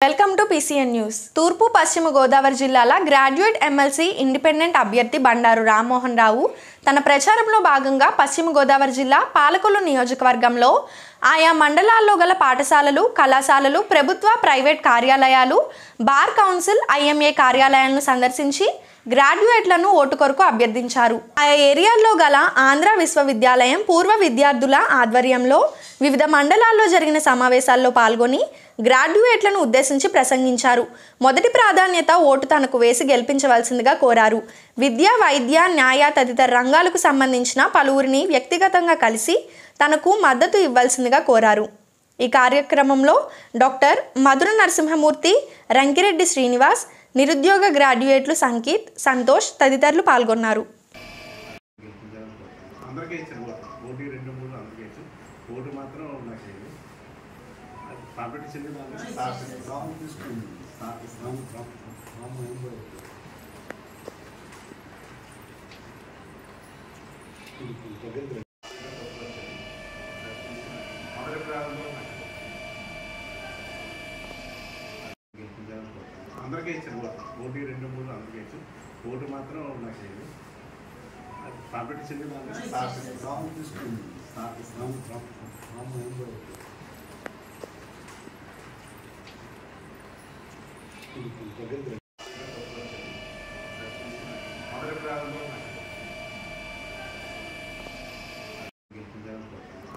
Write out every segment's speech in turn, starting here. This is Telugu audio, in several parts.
Welcome to PCN news. తూర్పు పశ్చిమ గోదావరి జిల్లాల గ్రాడ్యుయేట్ ఎమ్మెల్సీ ఇండిపెండెంట్ అభ్యర్థి బండారు రామ్మోహన్ రావు తన ప్రచారంలో భాగంగా పశ్చిమ గోదావరి జిల్లా పాలకొల్లు నియోజకవర్గంలో ఆయా మండలాల్లో గల పాఠశాలలు, కళాశాలలు, ప్రభుత్వ, ప్రైవేట్ కార్యాలయాలు, బార్ కౌన్సిల్, IMA కార్యాలయాలను సందర్శించి గ్రాడ్యుయేట్లను ఓటు కొరకు అభ్యర్థించారు. ఆయా ఏరియాల్లో గల ఆంధ్ర విశ్వవిద్యాలయం పూర్వ విద్యార్థుల ఆధ్వర్యంలో వివిధ మండలాల్లో జరిగిన సమావేశాల్లో పాల్గొని గ్రాడ్యుయేట్లను ఉద్దేశించి ప్రసంగించారు. మొదటి ప్రాధాన్యత ఓటు తనకు వేసి గెలిపించవలసిందిగా కోరారు. విద్య, వైద్య, న్యాయ తదితర రంగాలకు సంబంధించిన పలువురిని వ్యక్తిగతంగా కలిసి తనకు మద్దతు ఇవ్వాల్సిందిగా కోరారు. ఈ కార్యక్రమంలో డాక్టర్ మధుర నరసింహమూర్తి, రంకిరెడ్డి శ్రీనివాస్, నిరుద్యోగ గ్రాడ్యుయేట్లు సంకీత్, సంతోష్ తదితరులు పాల్గొన్నారు. అందరికీ ఇచ్చాను. 1, 2, 3 అందరికీ ఇచ్చాను. ఓటు మాత్రం నాకు కాంపిటీషన్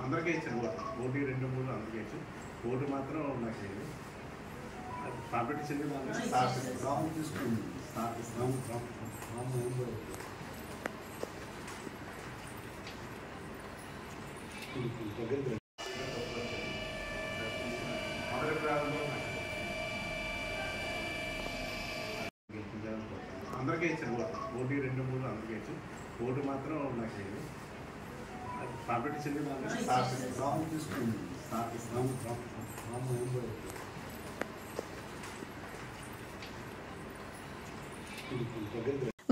అందరికీ ఇచ్చాను. 1, 2, 3 అందరికీ ఇచ్చాను. ఓటు మాత్రం నాకు కాంపిటీషన్ అందరికీ ఇచ్చాను. 1, 2, 3 అందరికీ ఇచ్చాను. ఓటు మాత్రం నాకు కాంపిటీషన్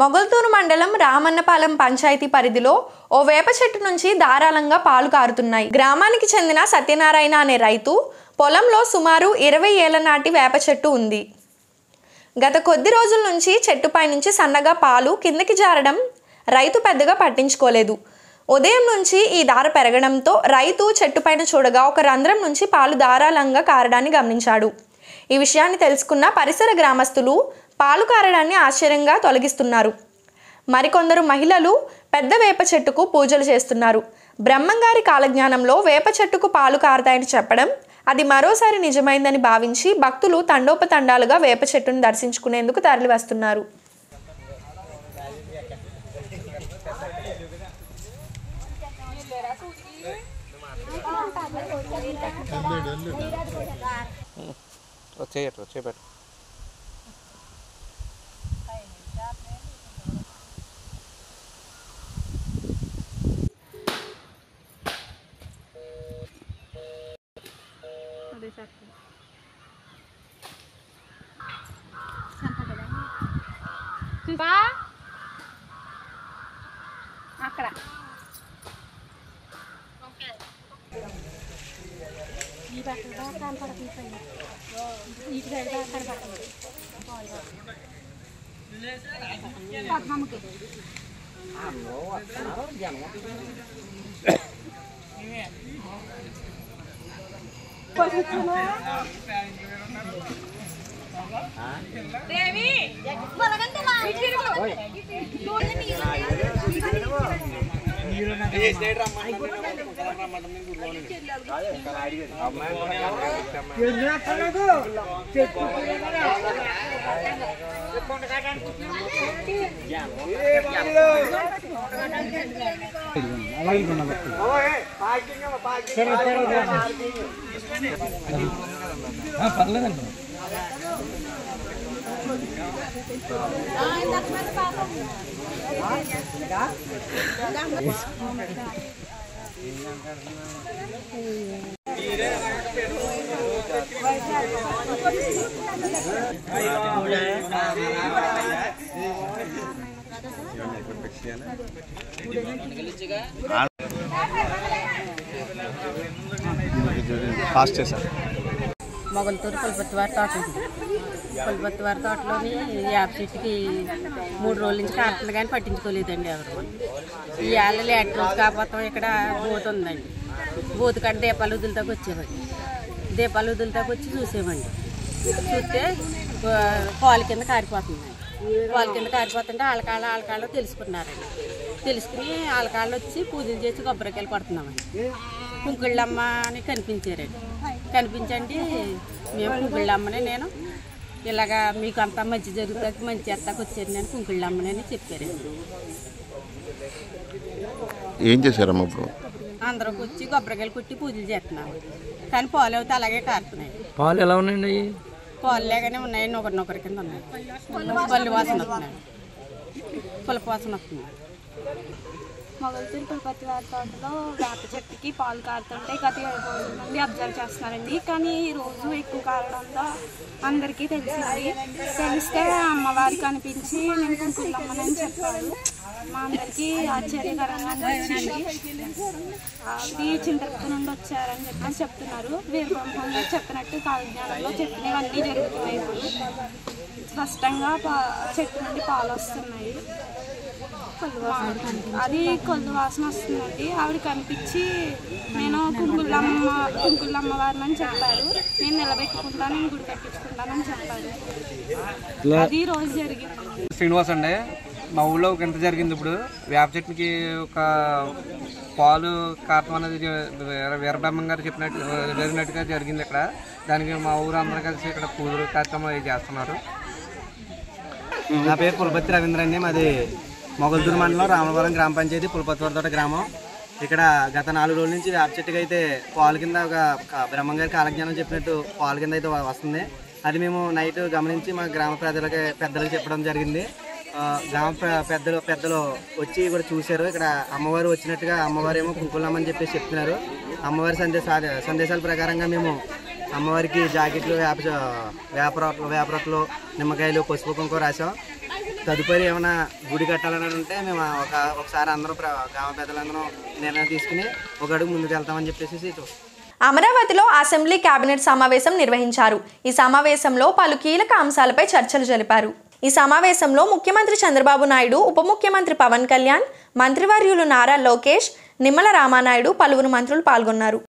మొగల్తూరు మండలం రామన్నపాలెం పంచాయతీ పరిధిలో ఓ వేప చెట్టు నుంచి ధారాళంగా పాలు కారుతున్నాయి. గ్రామానికి చెందిన సత్యనారాయణ అనే రైతు పొలంలో సుమారు 20 ఏళ్ల నాటి వేప చెట్టు ఉంది. గత కొద్ది రోజుల నుంచి చెట్టుపై నుంచి సన్నగా పాలు కిందకి జారడం రైతు పెద్దగా పట్టించుకోలేదు. ఉదయం నుంచి ఈ ధార పెరగడంతో రైతు చెట్టుపైన చూడగా ఒక రంధ్రం నుంచి పాలు ధారాళంగా కారడాన్ని గమనించాడు. ఈ విషయాన్ని తెలుసుకున్న పరిసర గ్రామస్తులు పాలు కారడాన్ని ఆశ్చర్యంగా తొలగిస్తున్నారు. మరికొందరు మహిళలు పెద్ద వేప చెట్టుకు పూజలు చేస్తున్నారు. బ్రహ్మంగారి కాలజ్ఞానంలో వేప చెట్టుకు పాలు కారతాయని చెప్పడం అది మరోసారి నిజమైందని భావించి భక్తులు తండోపతండాలుగా వేప చెట్టును దర్శించుకునేందుకు తరలి వస్తున్నారు. అక్కడ ఈ బట్టలు బాగా కనపడుతుంది. ఇటు సైడ్ బాగా కనపడుతుంది. పద్మమ్మకి పర్లేదండి. फास्ट है सर। మొగలతూరు పులపత్తివారి తోట ఉంది. పులపత్తివారి తోటలోని యాప చెట్టుకి 3 రోజుల నుంచి కారుతుంది కానీ పట్టించుకోలేదండి ఎవరు. ఈ ఏళ్ళ లేట్ రోజు కాకపోతాం ఇక్కడ బోతు ఉందండి. బోతు కాడ దీపాలు వదులుతాకు వచ్చేవండి. దీపాలు వదులుతాకు వచ్చి చూసేవండి. చూస్తే పాలు కింద కారిపోతుందండి. పాలు కింద కారిపోతుంటే ఆలకాళ్ళు తెలుసుకున్నారండి. తెలుసుకుని ఆలకాళ్ళు వచ్చి పూజలు చేసి కొబ్బరికాయలు కొడుతున్నామండి. కుంకుళ్ళమ్మ అని కనిపించారండి. కనిపించండి మేము కుంకుళ్ళమ్మని నేను ఇలాగా మీకు అంతా మంచి జరుగుతుంది మంచి ఎత్తాకు వచ్చారు నేను కుంకుళ్ళమ్మని అని చెప్పారండి. ఏం చేశారమ్మా ఇప్పుడు? అందరికి వచ్చి కొబ్బరికాయలు కొట్టి పూజలు చేస్తున్నాము. కానీ పాలు అయితే అలాగే కారుతున్నాయి. పాలు ఎలా ఉన్నాయండి? పాలు లేగానే ఉన్నాయి. నొకరి కింద ఉన్నాయి. పళ్ళు వాసన వస్తున్నాయి. పులుపు వాసన వస్తుంది. మొగల్తూరు పులపత్తివారి తోటలో వేప చెట్టుకి పాలు కారుతుంటే గత 7 రోజుల నుండి అబ్జర్వ్ చేస్తున్నారండి. కానీ రోజు ఎక్కువ కారడంతో అందరికీ తెలిస్తే అమ్మవారికి కనిపించి నేను కుంకుళ్ళమ్మని చెప్పారు. మా అందరికీ ఆశ్చర్యకరంగా అనిపించింది. అది చింతపట్టు నుండి వచ్చారని చెప్తున్నారు. వీరబ్రహ్మం చెప్పినట్టు కాలజ్ఞానంలో చెప్పినవన్నీ జరుగుతున్నాయి. స్పష్టంగా చెట్టు నుండి పాలు వస్తున్నాయి. అది కొల్లు వాసన వస్తుందండి. ఆవిడ కనిపించి నేను కుంకుళ్ళమ్మవారిని అని చెప్పారు. నేను నిలబెట్టుకుంటాను, నేను గుడి కట్టించుకుంటానని చెప్పారు. అది రోజు జరిగింది. శ్రీనివాస్ అండి. మా ఊళ్ళో ఒక ఇంత జరిగింది. ఇప్పుడు వేప చెట్టుకి ఒక పాలు కారటం అనేది వీరబ్రహ్మం గారు జరిగినట్టుగా జరిగింది ఇక్కడ. దానికి మా ఊరు అందరూ కలిసి ఇక్కడ పూజలు కార్యక్రమాలు చేస్తున్నారు. నా పేరు పులపత్తి రవీంద్ర అండి. మాది మొగల్తూరు మండలం రామవరం గ్రామ పంచాయతీ పులపత్తివారి తోట గ్రామం. ఇక్కడ గత 4 రోజుల నుంచి వేప చెట్టుకి అయితే పాలు కింద ఒక బ్రహ్మంగారి కాలజ్ఞానం చెప్పినట్టు పాలు కింద అయితే వస్తుంది. అది మేము నైట్ గమనించి మా గ్రామ పెద్దలకు చెప్పడం జరిగింది. గ్రామ పెద్దలు వచ్చి కూడా చూశారు. ఇక్కడ అమ్మవారు వచ్చినట్టుగా అమ్మవారు ఏమో కుంకుళ్ళమ్మని చెప్పేసి చెప్తున్నారు. అమ్మవారి సందేశాల ప్రకారంగా మేము అమ్మవారికి జాకెట్లు వేపరొట్టలు నిమ్మకాయలు పసుపు కుంకుమ రాసాం. తదుపరి ఏమైనా గుడి కట్టాలని ఉంటే మేము ఒకసారి అందరూ గ్రామ పెద్దలందరూ నిర్ణయం తీసుకుని ఒక అడుగు ముందుకు వెళ్తామని చెప్పేసి అమరావతిలో అసెంబ్లీ కేబినెట్ సమావేశం నిర్వహించారు. ఈ సమావేశంలో పలు కీలక అంశాలపై చర్చలు జరిపారు. ఈ సమావేశంలో ముఖ్యమంత్రి చంద్రబాబు నాయుడు, ఉప ముఖ్యమంత్రి పవన్ కళ్యాణ్, మంత్రివర్యులు నారా లోకేష్, నిమ్మల రామానాయుడు, పలువురు మంత్రులు పాల్గొన్నారు.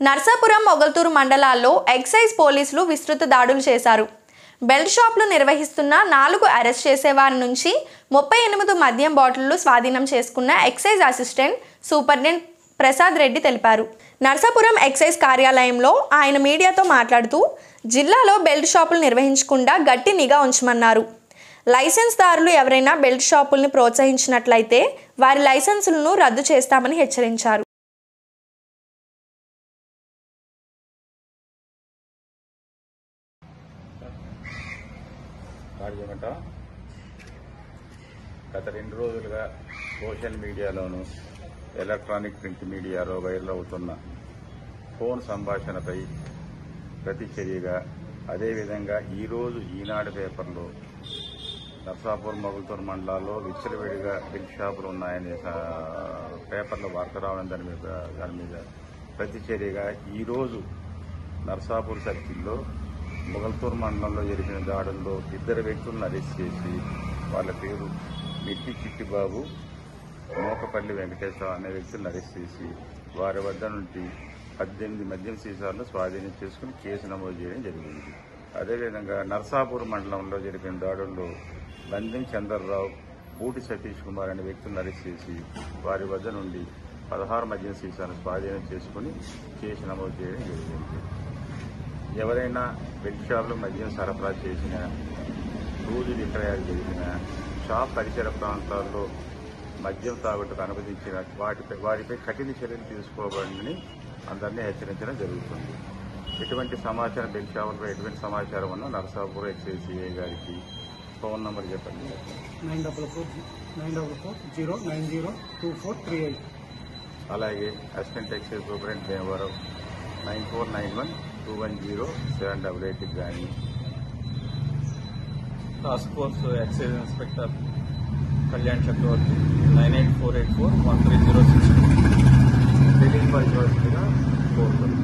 నర్సాపురం, మొగల్తూరు మండలాల్లో ఎక్సైజ్ పోలీసులు విస్తృత దాడులు చేశారు. బెల్ట్ షాపులు నిర్వహిస్తున్న 4 అరెస్ట్ చేసేవారి నుంచి 38 మద్యం బాటిళ్లు స్వాధీనం చేసుకున్న excise assistant superintendent Prasad Reddy తెలిపారు. నర్సాపురం ఎక్సైజ్ కార్యాలయంలో ఆయన మీడియాతో మాట్లాడుతూ జిల్లాలో బెల్ట్ షాపులు నిర్వహించకుండా గట్టి నిఘా ఉంచమన్నారు. లైసెన్స్ దారులు ఎవరైనా బెల్ట్ షాపుల్ని ప్రోత్సహించినట్లయితే వారి లైసెన్సులను రద్దు చేస్తామని హెచ్చరించారు. రాజమంట గత 2 రోజులుగా సోషల్ మీడియాలోను ఎలక్ట్రానిక్ ప్రింట్ మీడియాలో వైరల్ అవుతున్న ఫోన్ సంభాషణపై ప్రతిచర్యగా అదేవిధంగా ఈరోజు ఈనాడు పేపర్లో నర్సాపూర్ మొగల్తూరు మండలాల్లో విచ్చలవిడిగా బిల్ షాపులు ఉన్నాయనే పేపర్లో వార్త రావడం దాని మీద ప్రతిచర్యగా ఈరోజు నర్సాపూర్ సర్కిల్లో మొగల్తూరు మండలంలో జరిగిన దాడుల్లో 2 వ్యక్తులను అరెస్ట్ చేసి వాళ్ళ పేరు మిట్టి చిట్టిబాబు, మోకపల్లి వెంకటేశ్వర అనే వ్యక్తులను అరెస్ట్ చేసి వారి వద్ద నుండి 18 మద్యం సీసాలను స్వాధీనం చేసుకుని కేసు నమోదు చేయడం జరిగింది. అదేవిధంగా నర్సాపూర్ మండలంలో జరిగిన దాడుల్లో బందెం చంద్రరావు, పూటి సతీష్ కుమార్ అనే వ్యక్తులను అరెస్ట్ చేసి వారి వద్ద నుండి 16 మద్యం సీసాలను స్వాధీనం చేసుకుని కేసు నమోదు చేయడం జరిగింది. ఎవరైనా బెడ్ షాపులో మద్యం సరఫరా చేసిన, రోజు విక్రయాలు జరిగిన, షాప్ పరిసర ప్రాంతాల్లో మద్యం తాగుటకు అనుమతించిన వారిపై కఠిన చర్యలు తీసుకోవాలని అందరినీ హెచ్చరించడం జరుగుతుంది. ఎటువంటి సమాచారం బెడ్ షాపులపై ఎటువంటి సమాచారం ఉన్నా నర్సాపూర్ ఎక్సైజ్ సిఐ గారికి ఫోన్ నెంబర్ చెప్పండి. 9440902438. అలాగే అసిస్టెంట్ ఎక్సైజ్ సూపరింటెండెంట్ భీమవరం 9491210788 కానీ task force excise inspector Kalyan Chakravarthi 9848413062 కోరుతుంది.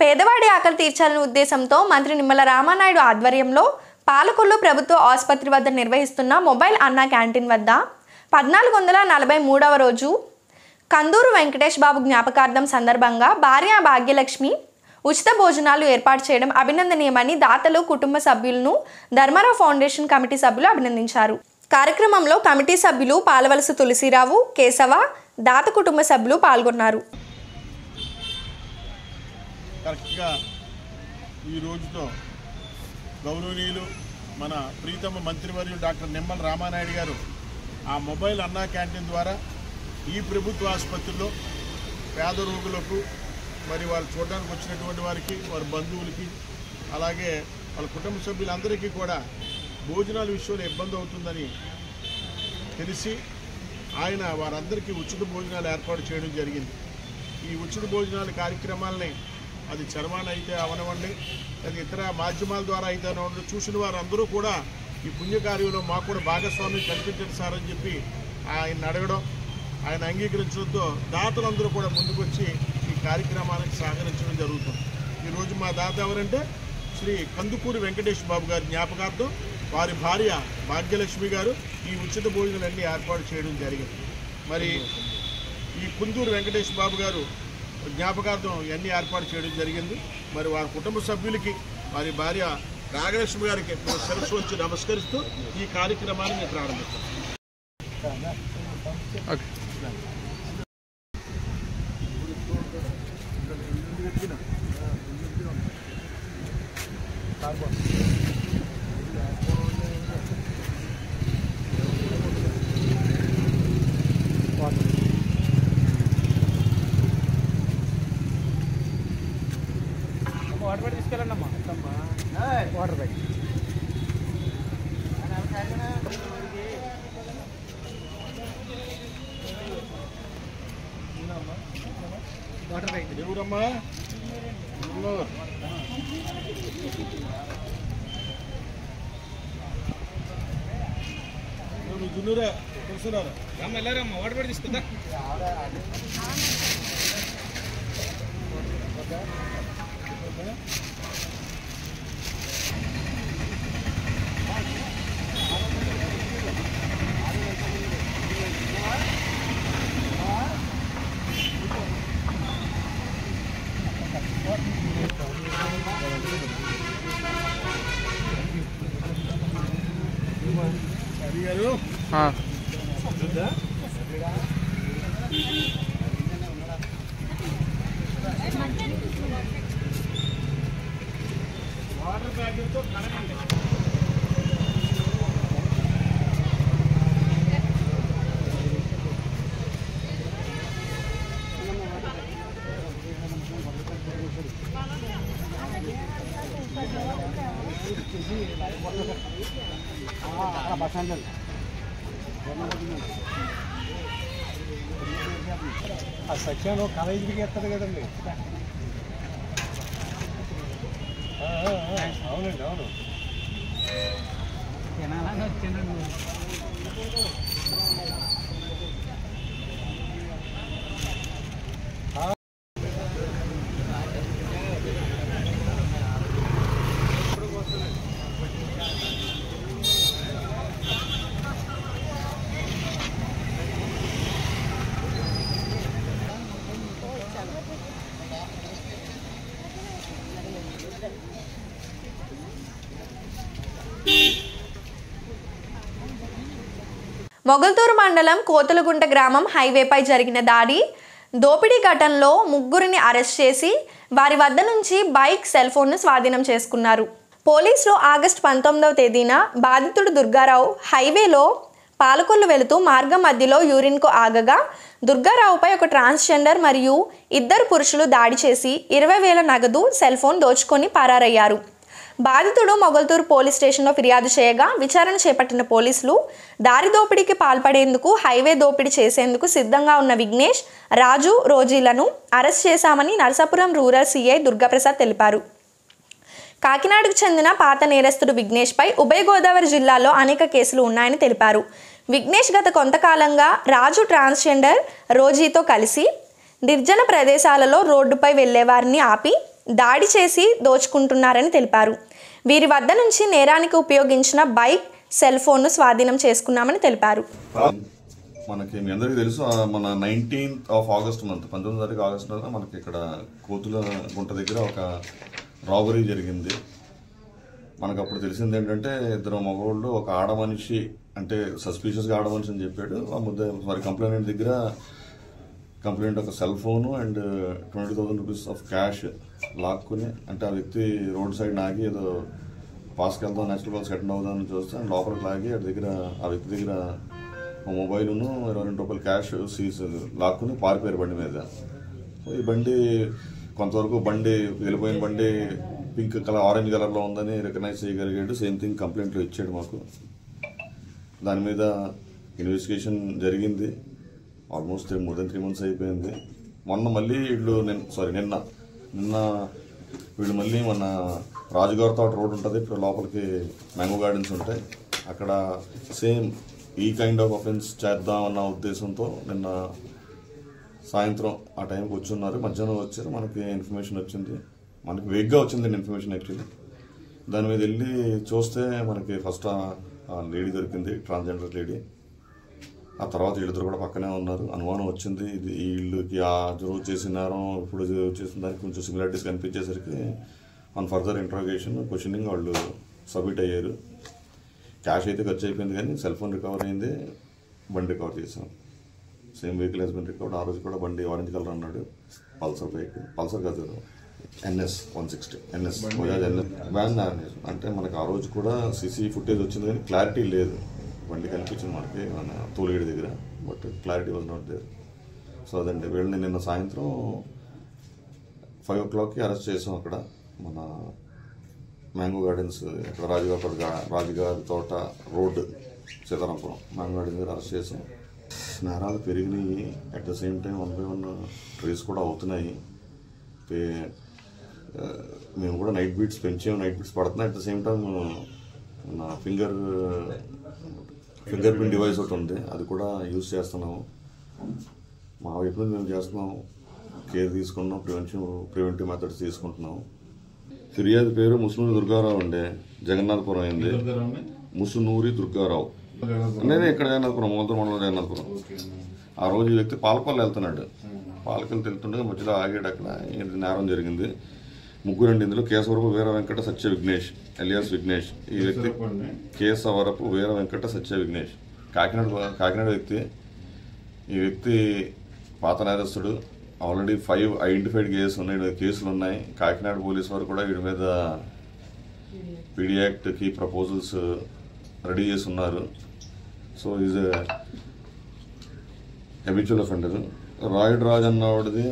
పేదవాడి ఆకలి తీర్చాలనే ఉద్దేశంతో మంత్రి నిమ్మల రామానాయుడు ఆధ్వర్యంలో పాలకొల్లు ప్రభుత్వ ఆసుపత్రి వద్ద నిర్వహిస్తున్న మొబైల్ అన్నా క్యాంటీన్ వద్ద 1443వ రోజు కందూరు వెంకటేష్ బాబు జ్ఞాపకార్థం సందర్భంగా భార్య భాగ్యలక్ష్మి ఉచిత భోజనాలు ఏర్పాటు చేయడం అభినందనీయమని దాతలు, కుటుంబ సభ్యులను ధర్మారావు ఫౌండేషన్ కమిటీ సభ్యులు అభినందించారు. కార్యక్రమంలో కమిటీ సభ్యులు పాలవలస తులసిరావు, కేశవ, దాత కుటుంబ సభ్యులు పాల్గొన్నారు. కరెక్ట్గా ఈ రోజుతో గౌరవనీయులు మన ప్రీతమ మంత్రివర్యులు డాక్టర్ నిమ్మల రామానాయుడు గారు ఆ మొబైల్ అన్నా క్యాంటీన్ ద్వారా ఈ ప్రభుత్వ ఆసుపత్రిలో పేద రోగులకు, మరి వాళ్ళు చూడడానికి వచ్చినటువంటి వారికి, వారి బంధువులకి, అలాగే వాళ్ళ కుటుంబ సభ్యులందరికీ కూడా భోజనాల విషయంలో ఇబ్బంది అవుతుందని తెలిసి ఆయన వారందరికీ ఉచిత భోజనాలు ఏర్పాటు చేయడం జరిగింది. ఈ ఉచిత భోజనాల కార్యక్రమాలని అది చరవాణి అయితే అవనవండి, అది ఇతర మాధ్యమాల ద్వారా అయితే అవనండి, చూసిన వారందరూ కూడా ఈ పుణ్యకార్యంలో మాకు కూడా భాగస్వామ్యం కల్పించండి సార్ అని చెప్పి ఆయన అడగడం, ఆయన అంగీకరించడంతో దాతలందరూ కూడా ముందుకొచ్చి ఈ కార్యక్రమానికి సహకరించడం జరుగుతుంది. ఈరోజు మా దాత ఎవరంటే శ్రీ కందుకూరి వెంకటేష్ బాబు గారి జ్ఞాపకార్థం వారి భార్య భాగ్యలక్ష్మి గారు ఈ ఉచిత భోజనాలన్నీ ఏర్పాటు చేయడం జరిగింది. మరి ఈ కుందూరు వెంకటేష్ బాబు గారు జ్ఞాపకార్థం ఇవన్నీ ఏర్పాటు చేయడం జరిగింది. మరి వారి కుటుంబ సభ్యులకి, వారి భార్య రాగలక్ష్మి గారికి శిరస్సు వచ్చి నమస్కరిస్తూ ఈ కార్యక్రమాన్ని మేము ప్రారంభిస్తాం. వాటర్ బ్యాగ్ తీసుకెళ్ళండి అమ్మా. వాటర్ బ్యాగ్ ఎవరమ్మా? జున్నూరా తెలుసున్నారా? వెళ్ళారమ్మా. వాటర్ బ్యాగ్ తీసుకుందా? అడిగారు వాటర్ బ్యాగ్తో కడగండి. ఆ సత్యం కాలేజీకి ఎత్తారు కదండి. అవునండి, అవును. మొగల్తూరు మండలం కోతులగుంట గ్రామం హైవేపై జరిగిన దోపిడీ ఘటనలో ముగ్గురిని అరెస్ట్ చేసి వారి వద్ద నుంచి బైక్, సెల్ ఫోన్ను స్వాధీనం చేసుకున్నారు. పోలీసులు ఆగస్టు 19వ తేదీన బాధితుడు దుర్గారావు హైవేలో పాలకొల్లు వెళుతూ మార్గం మధ్యలో యూరిన్కు ఆగగా దుర్గారావుపై ఒక ట్రాన్స్జెండర్ మరియు ఇద్దరు పురుషులు దాడి చేసి 20,000 నగదు, సెల్ ఫోన్ దోచుకొని పరారయ్యారు. బాధితుడు మొగల్తూరు పోలీస్ స్టేషన్లో ఫిర్యాదు చేయగా విచారణ చేపట్టిన పోలీసులు దారి దోపిడీకి పాల్పడేందుకు, హైవే దోపిడీ చేసేందుకు సిద్ధంగా ఉన్న విఘ్నేష్, రాజు, రోజీలను అరెస్ట్ చేశామని నరసాపురం రూరల్ సీఐ దుర్గాప్రసాద్ తెలిపారు. కాకినాడకు చెందిన పాత నేరస్తుడు విఘ్నేష్పై ఉభయ గోదావరి జిల్లాలో అనేక కేసులు ఉన్నాయని తెలిపారు. విఘ్నేష్ గత కొంతకాలంగా రాజు, ట్రాన్స్జెండర్ రోజీతో కలిసి నిర్జన ప్రదేశాలలో రోడ్డుపై వెళ్లేవారిని ఆపి దాడి చేసి దోచుకుంటున్నారని తెలిపారు. వీరి వద్ద నుంచి నేరానికి ఉపయోగించిన బైక్, సెల్ ఫోన్ను స్వాధీనం చేసుకున్నామని తెలిపారు. మనకి మీ అందరికీ తెలుసు, మన 19th of August మంత్ 19వ తారీఖు ఆగస్టు మనకి ఇక్కడ కోతుల గుంట దగ్గర ఒక రాబరీ జరిగింది. మనకు అప్పుడు తెలిసింది ఏంటంటే ఇద్దరు మగవాళ్ళు, ఒక ఆడ మనిషి, అంటే సస్పీషియస్గా ఆడ మనిషి అని చెప్పాడు. కంప్లైంట్ దగ్గర కంప్లైంట్ ఒక cell phone and 20,000 rupees of cash లాక్కుని, అంటే ఆ వ్యక్తి రోడ్ సైడ్ ఆగి ఏదో పాస్కి వెళ్దాం, నేషనల్ పాస్కి అటెండ్ అవుదామని చూస్తే లోపలికి లాగి ఆ వ్యక్తి దగ్గర మొబైల్ను 22 రూపాయలు క్యాష్ లాక్కుని పారిపోయారు బండి మీద. ఈ బండి కొంతవరకు వెళ్ళిపోయిన బండి పింక్ కలర్, ఆరెంజ్ కలర్లో ఉందని రికగ్నైజ్ చేయగలిగాడు. సేమ్ థింగ్ కంప్లైంట్లో ఇచ్చాడు మాకు. దాని మీద ఇన్వెస్టిగేషన్ జరిగింది. ఆల్మోస్ట్ మోర్ దెన్ 3 months అయిపోయింది. నిన్న వీళ్ళు మళ్ళీ మన రాజుగారి తోట రోడ్ ఉంటుంది, ఇప్పుడు లోపలికి మ్యాంగో గార్డెన్స్ ఉంటాయి, అక్కడ సేమ్ ఈ కైండ్ ఆఫ్ అఫెన్స్ చేద్దామన్న ఉద్దేశంతో నిన్న సాయంత్రం ఆ టైంకి వచ్చున్నారు. మధ్యాహ్నం వచ్చారు. మనకి ఇన్ఫర్మేషన్ వచ్చింది, మనకి వేగ్గా వచ్చింది ఇన్ఫర్మేషన్ యాక్చువల్లీ. దాని మీద వెళ్ళి చూస్తే మనకి ఫస్ట్ ఆ లేడీ దొరికింది, ట్రాన్స్జెండర్ లేడీ. ఆ తర్వాత వీళ్ళిద్దరు కూడా పక్కనే ఉన్నారు. అనుమానం వచ్చింది, ఇది వీళ్ళకి ఆ రోజు చేసినారో ఇప్పుడు చేసిన దానికి కొంచెం సిమిలారిటీస్ కనిపించేసరికి ఆన్ ఫర్దర్ ఇంట్రాగేషన్, క్వశ్చనింగ్ వాళ్ళు సబ్మిట్ అయ్యారు. క్యాష్ అయితే ఖర్చు అయిపోయింది, కానీ సెల్ ఫోన్ రికవర్ అయింది, బండి రికవర్ చేసాం. Same vehicle has been recovered. ఆ రోజు కూడా బండి ఆరెంజ్ కలర్ అన్నాడు, పల్సర్ వెహికల్, పల్సర్ కాదు NS 160 NS బజాజ్ NS వ్యాన్. అంటే మనకు ఆ రోజు కూడా సీసీ ఫుటేజ్ వచ్చింది, కానీ క్లారిటీ లేదు. బండి కనిపించింది మనకి మన తోలేడు దగ్గర, but clarity was not there. So అదండి, వీళ్ళని నిన్న సాయంత్రం 5 o'clockకి అరెస్ట్ చేసాం. అక్కడ మన మ్యాంగో గార్డెన్స్, ఇక్కడ రాజుగారి తోట రోడ్, సీతారాంపురం మ్యాంగో గార్డెన్స్ దగ్గర అరెస్ట్ చేసాం. నేరాలు పెరిగినాయి, at the same time 1 by 1 trace కూడా అవుతున్నాయి. మేము కూడా నైట్ బీట్స్ పెంచాము, నైట్ బీట్స్ పడుతున్నాయి. అట్ ద సేమ్ టైం నా ఫింగర్ ప్రింట్ డివైస్ ఒకటి ఉంది, అది కూడా యూజ్ చేస్తున్నాము. మా వైపు నుంచి మేము చేస్తున్నాము, కేర్ తీసుకున్నాం, ప్రివెంటివ్ మెథడ్స్ తీసుకుంటున్నాము. ఫిర్యాదు పేరు ముసునూరి దుర్గారావు అండి, జగన్నాథపురం అయింది. ముసునూరి దుర్గారావు, నేనే ఇక్కడ జగన్నాథపురం, మొగల్తూరు మండలం జగన్నాథపురం. ఆ రోజు ఈ వ్యక్తి పాలకొల్లు వెళ్తున్నాడు, పాలకొల్లు వెళ్తుండగా మధ్యలో ఆగాడు. అక్కడ నేరం జరిగింది. ముగ్గురండి ఇందులో. కేశవరపు వీర వెంకట సత్య విఘ్నేష్ ఎలియాస్ విఘ్నేష్. ఈ వ్యక్తి కేశవరపు వీర వెంకట సత్య విఘ్నేష్, కాకినాడ వ్యక్తి. ఈ వ్యక్తి పాత నేరస్తుడు. ఆల్రెడీ 5 ఐడెంటిఫైడ్ కేసులు ఉన్నాయి. కాకినాడ పోలీసు వారు కూడా వీడి మీద పీడీ యాక్ట్కి ప్రపోజల్స్ రెడీ చేసి ఉన్నారు. So is habitual offender. Rayudu Raju అన్నవాడిది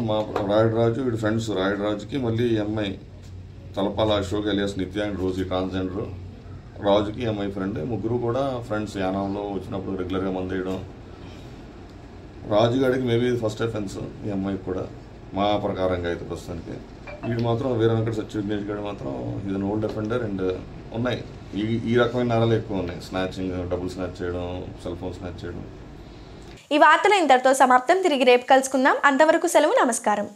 రాయుడు రాజు, వీడి ఫ్రెండ్స్. రాయుడు రాజుకి మళ్ళీ అమ్మాయి Talapala Ashok alias Nitya and Rosy transgender. రాజుకి అమ్మాయి ఫ్రెండ్, ముగ్గురు కూడా ఫ్రెండ్స్. యానంలో వచ్చినప్పుడు రెగ్యులర్గా మందు వేయడం. రాజుగాడికి మేబీ ఫస్ట్ అఫెన్స్, ఈ అమ్మాయికి కూడా మా ప్రకారంగా అయితే ప్రస్తుతానికి. వీడు మాత్రం వీర వెంకట సత్య విఘ్నేష్ గారు మాత్రం ఇది అన్ ఓల్డ్ అఫెండర్. అండ్ ఉన్నాయి ఈ రకమైన నేరాలు ఎక్కువ ఉన్నాయి. స్నాచింగ్, డబ్బులు స్నాచ్ చేయడం, సెల్ ఫోన్ స్నాచ్ చేయడం. ఈ వార్తలు ఇంతటితో సమాప్తం. తిరిగి రేపు కలుసుకుందాం. అంతవరకు సెలవు. నమస్కారం.